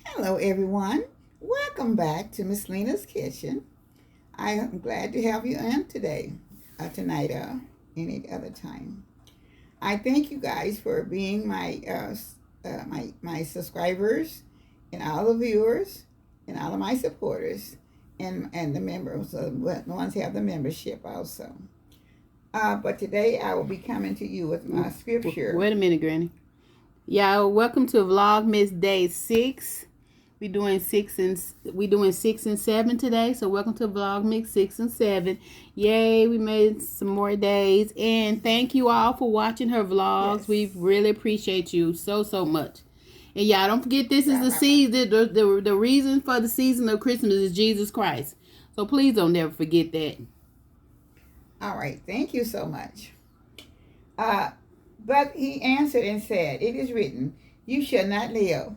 Hello, everyone. Welcome back to Miss Lena's Kitchen. I am glad to have you in today, tonight, any other time. I thank you guys for being my subscribers and all the viewers and all of my supporters and the members, the ones who have the membership also. But today I will be coming to you with my scripture. Wait a minute, Granny. Y'all, welcome to Vlogmas Day 6. We doing 6 and 7 today. So welcome to Vlogmas 6 and 7. Yay, we made some more days. And thank you all for watching her vlogs. Yes. We really appreciate you so much. And y'all, don't forget this is the season. The reason for the season of Christmas is Jesus Christ. So please don't never forget that. All right, thank you so much. But he answered and said, "It is written, you shall not live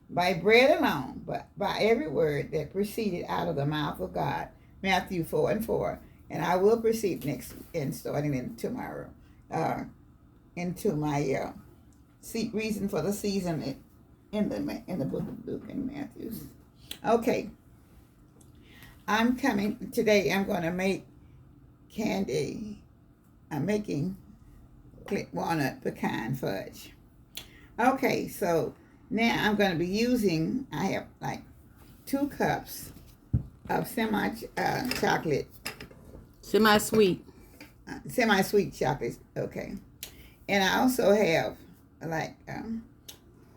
by bread alone, but by every word that proceeded out of the mouth of God." Matthew 4:4. And I will proceed next and starting in tomorrow into my reason for the season in the book of Luke and Matthews. Okay, I'm coming today. I'm going to make candy. I'm making walnut pecan fudge. Okay, so now I'm going to be using, I have like 2 cups of chocolate. Semi-sweet. Semi-sweet chocolate, okay. And I also have like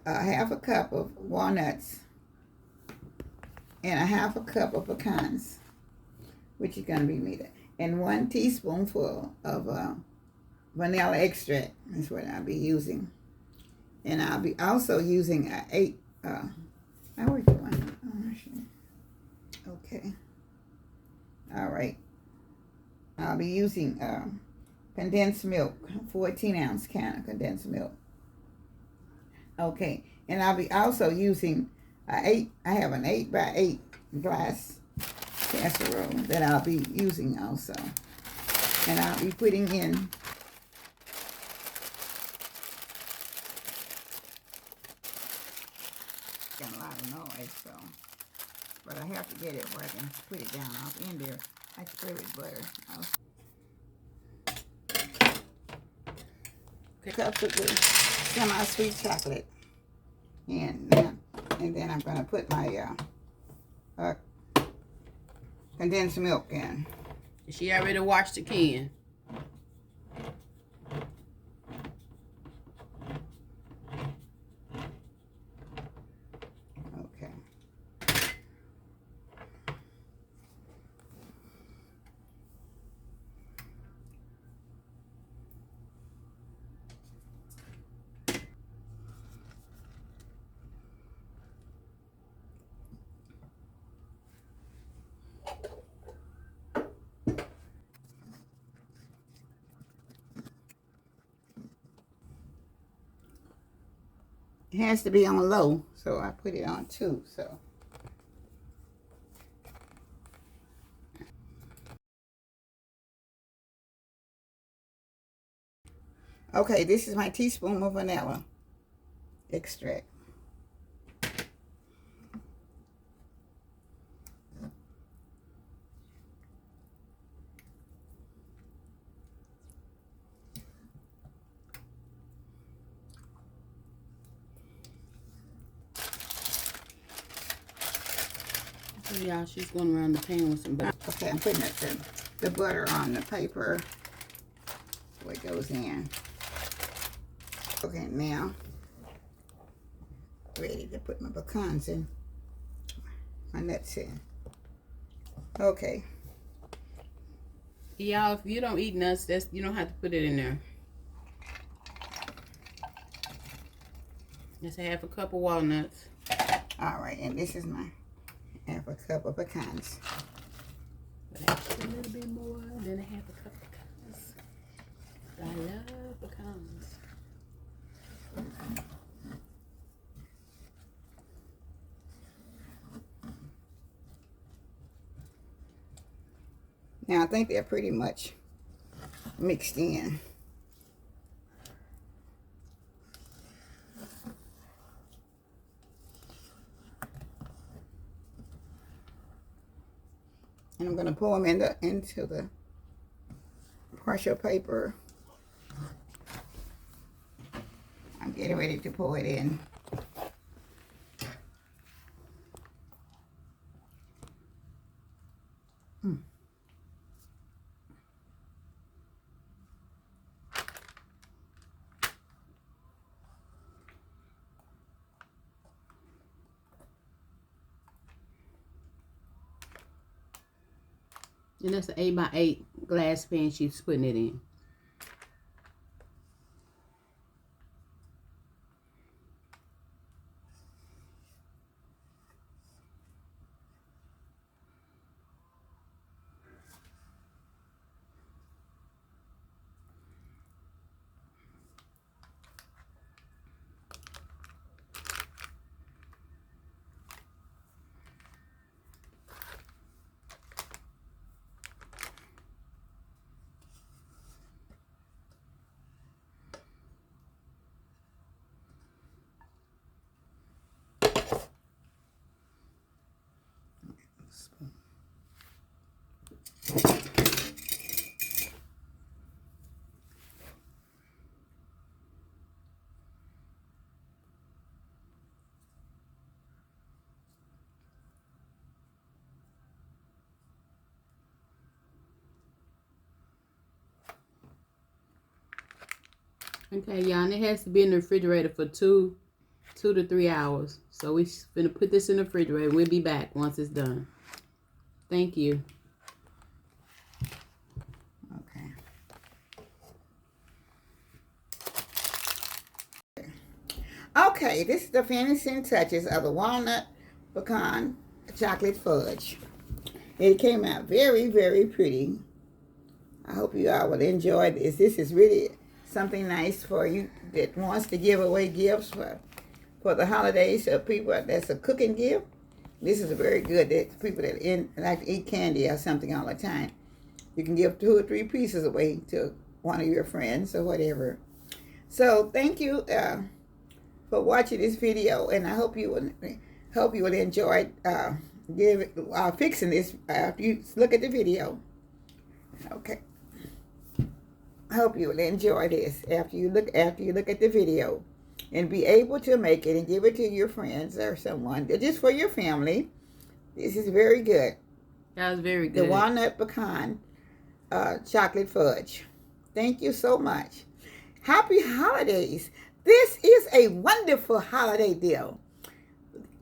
half a cup of walnuts and a half a cup of pecans, which is going to be needed. And 1 teaspoonful of vanilla extract is what I'll be using. And I'll be also using okay. All right. I'll be using condensed milk, 14-ounce can of condensed milk. Okay. And I'll be also using I have an 8x8 glass casserole that I'll be using also. And I'll be putting in got a lot of noise, so but I have to get it where I can put it down off in there. I spray with butter. Cups of the semi-sweet chocolate, and then I'm going to put my condensed milk in. She already washed the can. Okay. It has to be on low, so I put it on 2. So okay, this is my teaspoon of vanilla extract. So y'all, she's going around the pan with some butter. Okay, I'm putting the butter on the paper so it goes in. Okay, now ready to put my pecans in, my nuts in. Okay. Y'all, if you don't eat nuts, you don't have to put it in there. That's a half a cup of walnuts. All right, and this is my half a cup of pecans. But actually a little bit more than a half a cup of pecans. I love pecans. Now I think they're pretty much mixed in. I'm going to pour them into the partial paper. I'm getting ready to pour it in. And that's an 8x8 glass pan she's putting it in. Okay, y'all, and it has to be in the refrigerator for 2 to 3 hours. So we're gonna put this in the refrigerator. We'll be back once it's done. Thank you. Okay. Okay, this is the finishing touches of the walnut pecan chocolate fudge. It came out very, very pretty. I hope you all will enjoy this. This is really something nice for you that wants to give away gifts for the holidays. So people, that's a cooking gift. This is very good. That people that like to eat candy or something all the time. You can give 2 or 3 pieces away to one of your friends or whatever. So thank you for watching this video, and I hope you will enjoy fixing this after you look at the video. Okay. I hope you will enjoy this after you look at the video, and be able to make it and give it to your friends or someone, just for your family. This is very good. That was very good. The walnut pecan chocolate fudge. Thank you so much. Happy holidays. This is a wonderful holiday deal.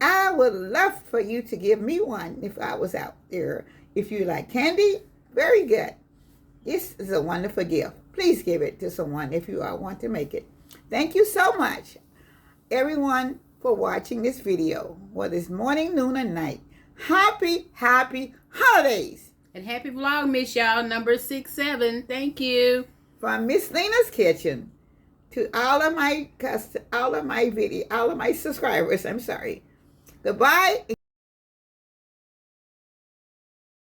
I would love for you to give me one if I was out there. If you like candy, very good. This is a wonderful gift. Please give it to someone if you want to make it. Thank you so much, everyone, for watching this video, whether it's morning, noon, or night. Happy holidays. And happy Vlogmas, y'all, number 67. Thank you. From Miss Lena's Kitchen to all of my subscribers. I'm sorry. Goodbye.